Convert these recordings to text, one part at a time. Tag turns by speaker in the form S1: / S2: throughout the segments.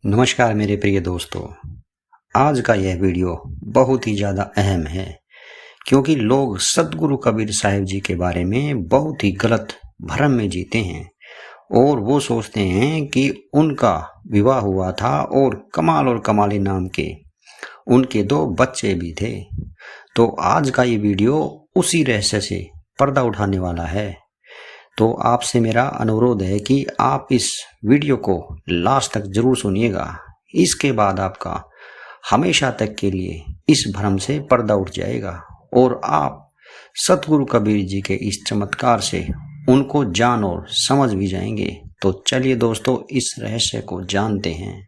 S1: नमस्कार मेरे प्रिय दोस्तों। आज का यह वीडियो बहुत ही ज़्यादा अहम है क्योंकि लोग सतगुरु कबीर साहिब जी के बारे में बहुत ही गलत भ्रम में जीते हैं और वो सोचते हैं कि उनका विवाह हुआ था और कमाली नाम के उनके 2 बच्चे भी थे। तो आज का ये वीडियो उसी रहस्य से पर्दा उठाने वाला है। तो आपसे मेरा अनुरोध है कि आप इस वीडियो को लास्ट तक जरूर सुनिएगा। इसके बाद आपका हमेशा तक के लिए इस भ्रम से पर्दा उठ जाएगा और आप सतगुरु कबीर जी के इस चमत्कार से उनको जान और समझ भी जाएंगे। तो चलिए दोस्तों, इस रहस्य को जानते हैं।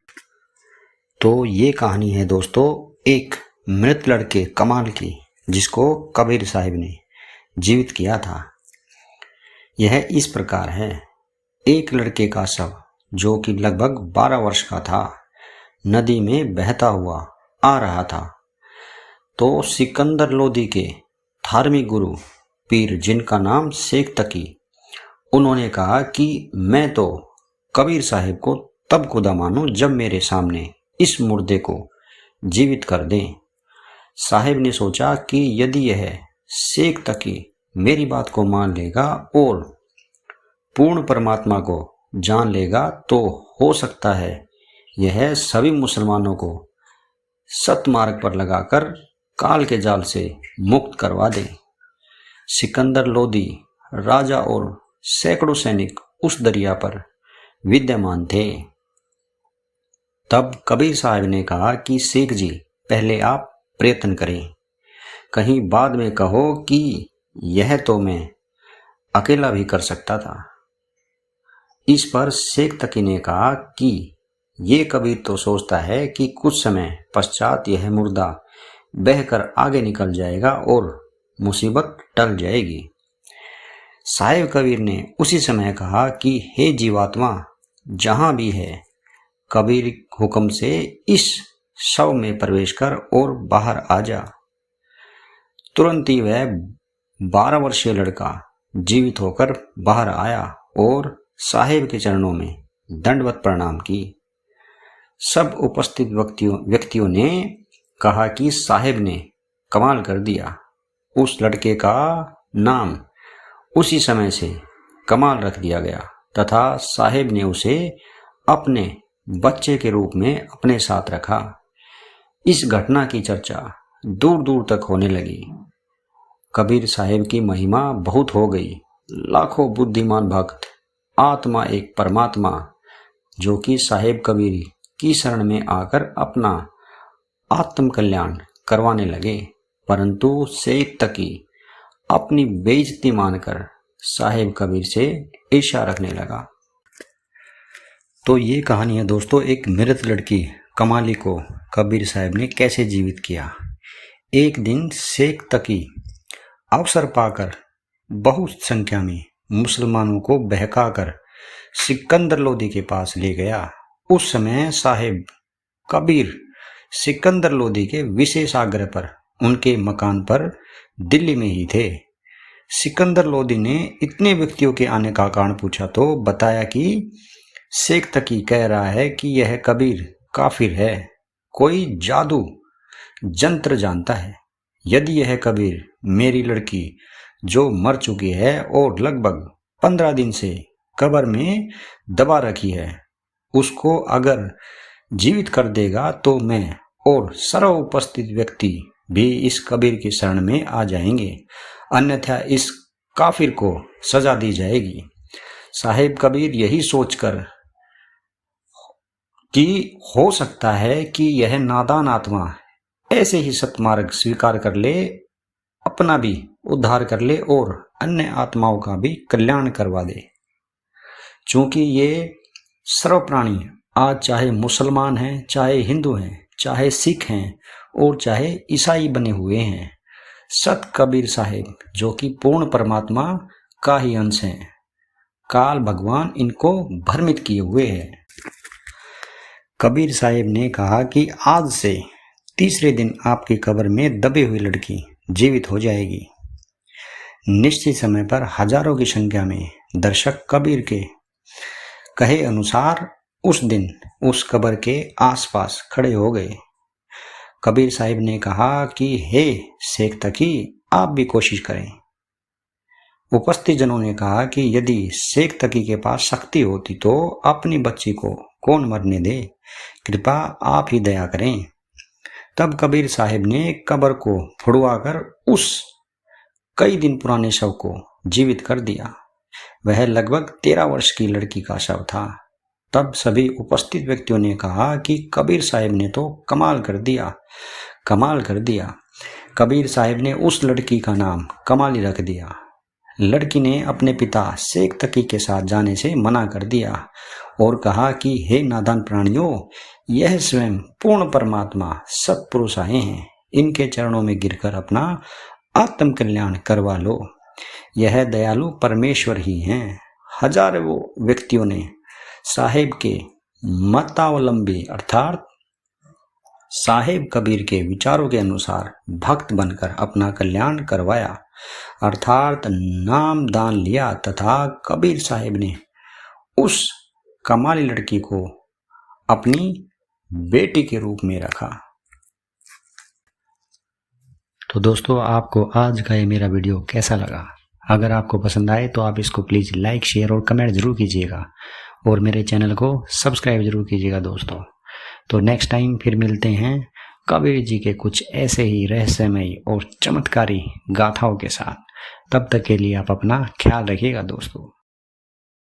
S1: तो ये कहानी है दोस्तों एक मृत लड़के कमाल की, जिसको कबीर साहिब ने जीवित किया था। यह इस प्रकार है। एक लड़के का शव, जो कि लगभग 12 वर्ष का था, नदी में बहता हुआ आ रहा था। तो सिकंदर लोदी के धार्मिक गुरु पीर, जिनका नाम शेख तकी, उन्होंने कहा कि मैं तो कबीर साहिब को तब खुदा मानूं जब मेरे सामने इस मुर्दे को जीवित कर दें। साहिब ने सोचा कि यदि यह शेख तकी मेरी बात को मान लेगा और पूर्ण परमात्मा को जान लेगा तो हो सकता है यह सभी मुसलमानों को सतमार्ग पर लगाकर काल के जाल से मुक्त करवा दे। सिकंदर लोदी राजा और सैकड़ों सैनिक उस दरिया पर विद्यमान थे। तब कबीर साहब ने कहा कि शेख जी, पहले आप प्रयत्न करें, कहीं बाद में कहो कि यह तो मैं अकेला भी कर सकता था। इस पर शेख तकी ने कहा कि ये कबीर तो सोचता है कि कुछ समय पश्चात यह मुर्दा बहकर आगे निकल जाएगा और मुसीबत टल जाएगी। साहिब कबीर ने उसी समय कहा कि हे जीवात्मा, जहां भी है, कबीर हुक्म से इस शव में प्रवेश कर और बाहर आ जा। तुरंत ही वह 12 वर्षीय लड़का जीवित होकर बाहर आया और साहिब के चरणों में दंडवत प्रणाम की। सब उपस्थित व्यक्तियों ने कहा कि साहिब ने कमाल कर दिया। उस लड़के का नाम उसी समय से कमाल रख दिया गया तथा साहिब ने उसे अपने बच्चे के रूप में अपने साथ रखा। इस घटना की चर्चा दूर दूर तक होने लगी। कबीर साहिब की महिमा बहुत हो गई। लाखों बुद्धिमान भक्त आत्मा एक परमात्मा, जो कि साहिब कबीर की शरण में आकर अपना आत्म कल्याण करवाने लगे। परंतु शेख तकी अपनी बेइज्जती मानकर साहिब कबीर से ईर्ष्या रखने लगा। तो ये कहानी है दोस्तों एक मृत लड़की कमाली को कबीर साहिब ने कैसे जीवित किया। एक दिन शेख तकी अवसर पाकर बहुत संख्या में मुसलमानों को बहकाकर सिकंदर लोदी के पास ले गया। उस समय साहिब कबीर सिकंदर लोदी के विशेष आग्रह पर उनके मकान पर दिल्ली में ही थे। सिकंदर लोदी ने इतने व्यक्तियों के आने का कारण पूछा तो बताया कि शेख तकी कह रहा है कि यह कबीर काफिर है, कोई जादू जंत्र जानता है। यदि यह कबीर मेरी लड़की, जो मर चुकी है और लगभग 15 दिन से कब्र में दबा रखी है, उसको अगर जीवित कर देगा तो मैं और सर्व उपस्थित व्यक्ति भी इस कबीर की शरण में आ जाएंगे, अन्यथा इस काफिर को सजा दी जाएगी। साहिब कबीर यही सोचकर कि हो सकता है कि यह नादान आत्मा ऐसे ही सतमार्ग स्वीकार कर ले, अपना भी उद्धार कर ले और अन्य आत्माओं का भी कल्याण करवा दे। चूंकि ये सर्व प्राणी आज चाहे मुसलमान हैं, चाहे हिंदू हैं, चाहे सिख हैं और चाहे ईसाई बने हुए हैं, सत कबीर साहिब, जो कि पूर्ण परमात्मा का ही अंश हैं, काल भगवान इनको भ्रमित किए हुए हैं। कबीर साहिब ने कहा कि आज से तीसरे दिन आपकी कब्र में दबी हुई लड़की जीवित हो जाएगी। निश्चित समय पर हजारों की संख्या में दर्शक कबीर के कहे अनुसार उस दिन उस कब्र के आसपास खड़े हो गए। कबीर साहिब ने कहा कि हे शेख तकी, आप भी कोशिश करें। उपस्थित जनों ने कहा कि यदि शेख तकी के पास शक्ति होती तो अपनी बच्ची को कौन मरने दे, कृपा आप ही दया करें। तब कबीर साहिब ने कब्र को फुड़वाकर उस कई दिन पुराने शव को जीवित कर दिया। वह लगभग 13 वर्ष की लड़की का शव था। तब सभी उपस्थित व्यक्तियों ने कहा कि कबीर साहिब ने तो कमाल कर दिया, कमाल कर दिया। कबीर साहिब ने उस लड़की का नाम कमाली रख दिया। लड़की ने अपने पिता शेख तकी के साथ जाने से मना कर दिया और कहा कि हे नादान प्राणियों, यह स्वयं पूर्ण परमात्मा सत्पुरुष आए हैं, इनके चरणों में गिरकर अपना आत्म कल्याण करवा लो। यह दयालु परमेश्वर ही हैं। हजारों व्यक्तियों ने साहेब के मतावलंबी अर्थात साहेब कबीर के विचारों के अनुसार भक्त बनकर अपना कल्याण करवाया, अर्थात नाम दान लिया तथा कबीर साहिब ने उस कमाली लड़की को अपनी बेटी के रूप में रखा। तो दोस्तों, आपको आज का ये मेरा वीडियो कैसा लगा? अगर आपको पसंद आए तो आप इसको प्लीज़ लाइक, शेयर और कमेंट जरूर कीजिएगा और मेरे चैनल को सब्सक्राइब जरूर कीजिएगा दोस्तों। तो नेक्स्ट टाइम फिर मिलते हैं कबीर जी के कुछ ऐसे ही रहस्यमयी और चमत्कारी गाथाओं के साथ। तब तक के लिए आप अपना ख्याल रखिएगा दोस्तों।